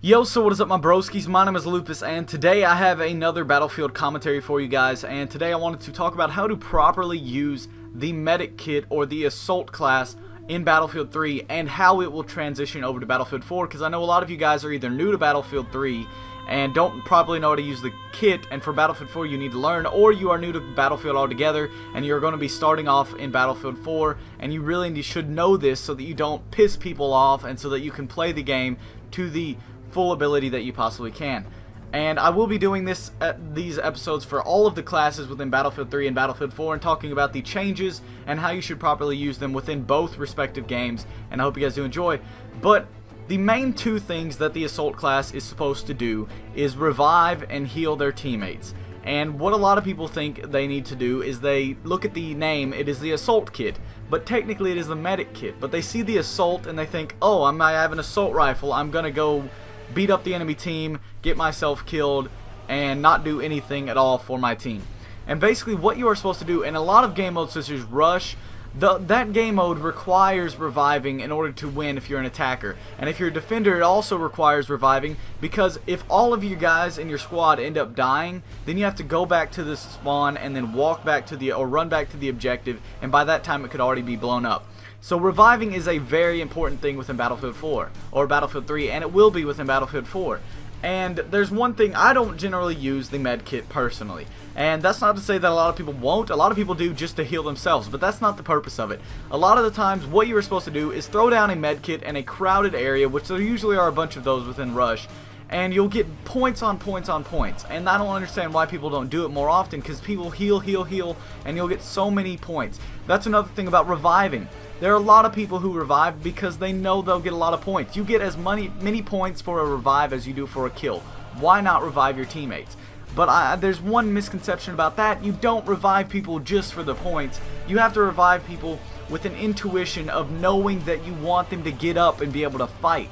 Yo, so what is up my broskies? My name is Lupus and today I have another Battlefield commentary for you guys, and today I wanted to talk about how to properly use the medic kit or the assault class in Battlefield 3 and how it will transition over to Battlefield 4, because I know a lot of you guys are either new to Battlefield 3 and don't probably know how to use the kit, and for Battlefield 4 you need to learn, or you are new to Battlefield altogether and you're going to be starting off in Battlefield 4 and you really should know this so that you don't piss people off and so that you can play the game to the full ability that you possibly can. And I will be doing these episodes for all of the classes within Battlefield 3 and Battlefield 4 and talking about the changes and how you should properly use them within both respective games, and I hope you guys do enjoy. But the main two things that the assault class is supposed to do is revive and heal their teammates. And what a lot of people think they need to do is they look at the name, it is the assault kit, but technically it is the medic kit. But they see the assault and they think, oh, I have an assault rifle, I'm gonna go beat up the enemy team, get myself killed, and not do anything at all for my team. And basically what you are supposed to do in a lot of game modes such as Rush, that game mode requires reviving in order to win if you're an attacker. And if you're a defender, it also requires reviving, because if all of you guys in your squad end up dying, then you have to go back to the spawn and then walk back to or run back to the objective, and by that time it could already be blown up. So reviving is a very important thing within Battlefield 4 or Battlefield 3, and it will be within Battlefield 4. And there's one thing, I don't generally use the med kit personally, and that's not to say that a lot of people won't. A lot of people do just to heal themselves, but that's not the purpose of it. A lot of the times what you are supposed to do is throw down a med kit in a crowded area, which there usually are a bunch of those within Rush, and you'll get points on points on points. And I don't understand why people don't do it more often, because people heal, and you'll get so many points. That's another thing about reviving. There are a lot of people who revive because they know they'll get a lot of points. You get as many points for a revive as you do for a kill. Why not revive your teammates? But there's one misconception about that. You don't revive people just for the points. You have to revive people with an intuition of knowing that you want them to get up and be able to fight.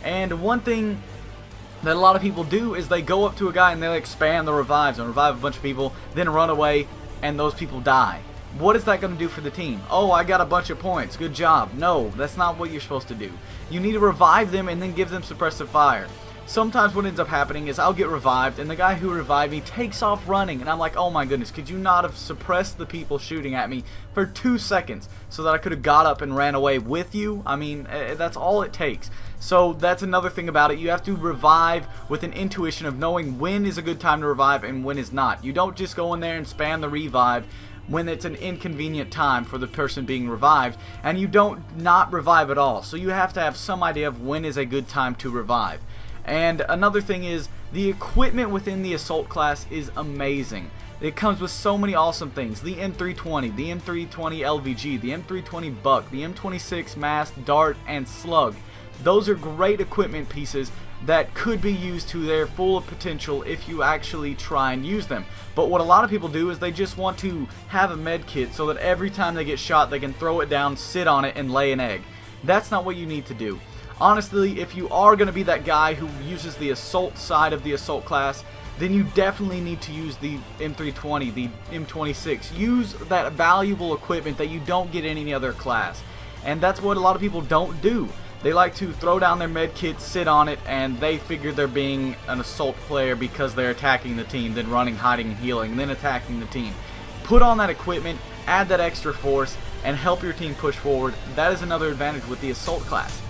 And one thing that a lot of people do is they go up to a guy and they spam the revives and revive a bunch of people, then run away, and those people die. What is that going to do for the team? Oh, I got a bunch of points, good job. No, that's not what you're supposed to do. You need to revive them and then give them suppressive fire. Sometimes what ends up happening is I'll get revived and the guy who revived me takes off running, and I'm like, oh my goodness, could you not have suppressed the people shooting at me for 2 seconds so that I could have got up and ran away with you? I mean, that's all it takes. So that's another thing about it. You have to revive with an intuition of knowing when is a good time to revive and when is not. You don't just go in there and spam the revive when it's an inconvenient time for the person being revived, and you don't not revive at all. So you have to have some idea of when is a good time to revive. And another thing is, the equipment within the assault class is amazing. It comes with so many awesome things. The M320, the M320 LVG, the M320 Buck, the M26 Mask, Dart, and Slug. Those are great equipment pieces that could be used to their full potential if you actually try and use them. But what a lot of people do is they just want to have a med kit so that every time they get shot they can throw it down, sit on it, and lay an egg. That's not what you need to do. Honestly, if you are going to be that guy who uses the assault side of the assault class, then you definitely need to use the M320, the M26. Use that valuable equipment that you don't get in any other class. And that's what a lot of people don't do. They like to throw down their med kit, sit on it, and they figure they're being an assault player because they're attacking the team, then running, hiding, and healing, and then attacking the team. Put on that equipment, add that extra force, and help your team push forward. That is another advantage with the assault class.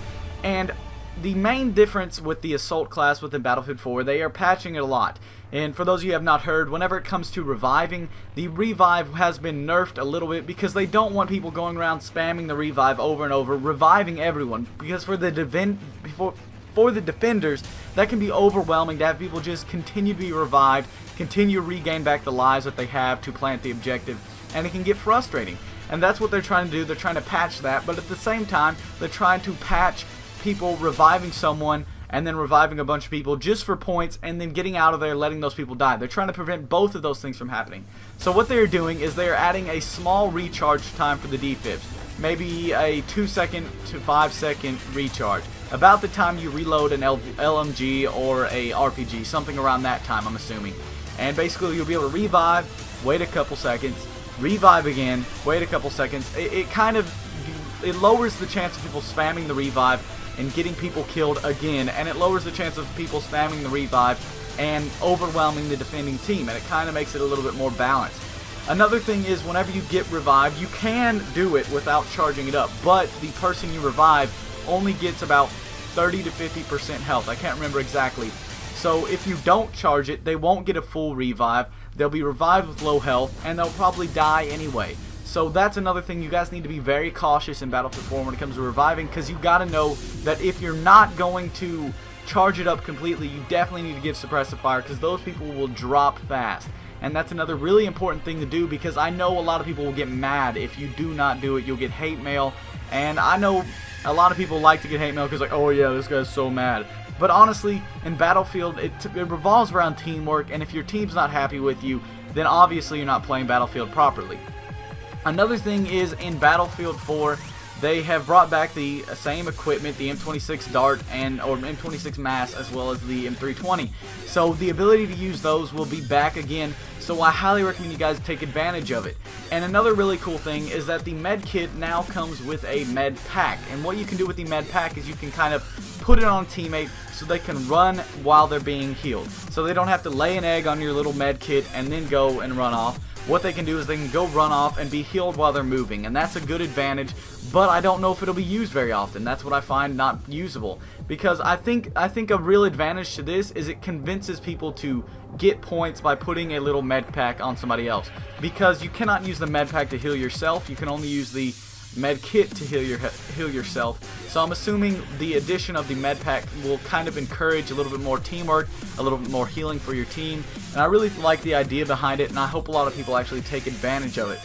And the main difference with the assault class within Battlefield 4, they are patching it a lot. And for those of you who have not heard, whenever it comes to reviving, the revive has been nerfed a little bit because they don't want people going around spamming the revive over and over, reviving everyone. Because for the defenders, that can be overwhelming to have people just continue to be revived, continue to regain back the lives that they have to plant the objective, and it can get frustrating. And that's what they're trying to do. They're trying to patch that, but at the same time, they're trying to patch people reviving someone and then reviving a bunch of people just for points and then getting out of there, letting those people die. They're trying to prevent both of those things from happening. So what they're doing is they're adding a small recharge time for the defibs. Maybe a 2-second to 5-second recharge. About the time you reload an LMG or a RPG, something around that time, I'm assuming. And basically you'll be able to revive, wait a couple seconds, revive again, wait a couple seconds. It lowers the chance of people spamming the revive and getting people killed again, and it lowers the chance of people spamming the revive and overwhelming the defending team, and it kind of makes it a little bit more balanced. Another thing is, whenever you get revived, you can do it without charging it up, but the person you revive only gets about 30 to 50% health. I can't remember exactly. So if you don't charge it, they won't get a full revive. They'll be revived with low health, and they'll probably die anyway. So that's another thing. You guys need to be very cautious in Battlefield 4 when it comes to reviving, because you got to know that if you're not going to charge it up completely, you definitely need to give suppressive fire, because those people will drop fast. And that's another really important thing to do, because I know a lot of people will get mad if you do not do it. You'll get hate mail, and I know a lot of people like to get hate mail because, like, oh yeah, this guy's so mad. But honestly, in Battlefield, it revolves around teamwork, and if your team's not happy with you, then obviously you're not playing Battlefield properly. Another thing is, in Battlefield 4, they have brought back the same equipment, the M26 Dart or M26 Mass, as well as the M320. So the ability to use those will be back again, so I highly recommend you guys take advantage of it. And another really cool thing is that the med kit now comes with a med pack, and what you can do with the med pack is you can kind of put it on a teammate so they can run while they're being healed. So they don't have to lay an egg on your little med kit and then go and run off. What they can do is they can go run off and be healed while they're moving, and that's a good advantage, but I don't know if it'll be used very often. That's what I find not usable, because I think a real advantage to this is it convinces people to get points by putting a little med pack on somebody else, because you cannot use the med pack to heal yourself. You can only use the med kit to heal yourself. So I'm assuming the addition of the med pack will kind of encourage a little bit more teamwork, a little bit more healing for your team, and I really like the idea behind it, and I hope a lot of people actually take advantage of it.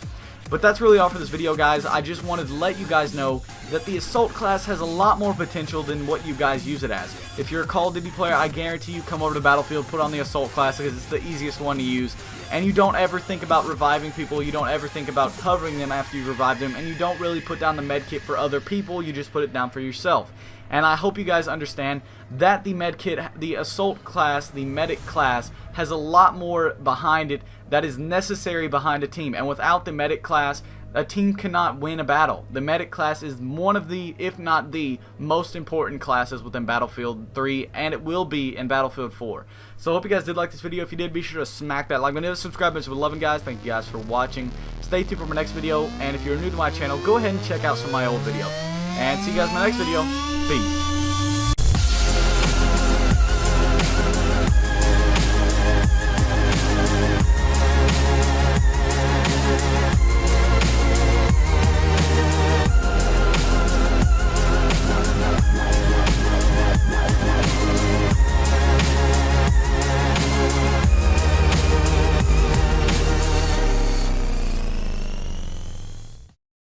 But that's really all for this video, guys. I just wanted to let you guys know that the Assault class has a lot more potential than what you guys use it as. If you're a Call of Duty player, I guarantee you come over to Battlefield, put on the Assault class, because it's the easiest one to use, and you don't ever think about reviving people, you don't ever think about covering them after you revive them, and you don't really put down the med kit for other people, you just put it down for yourself. And I hope you guys understand that the med kit, the Assault class, the Medic class, has a lot more behind it that is necessary behind a team. And without the Medic class, a team cannot win a battle. The Medic class is one of the, if not the, most important classes within Battlefield 3, and it will be in Battlefield 4. So I hope you guys did like this video. If you did, be sure to smack that like button, subscribe button. We're loving, guys. Thank you guys for watching. Stay tuned for my next video, and if you're new to my channel, go ahead and check out some of my old videos. And see you guys in my next video. Peace.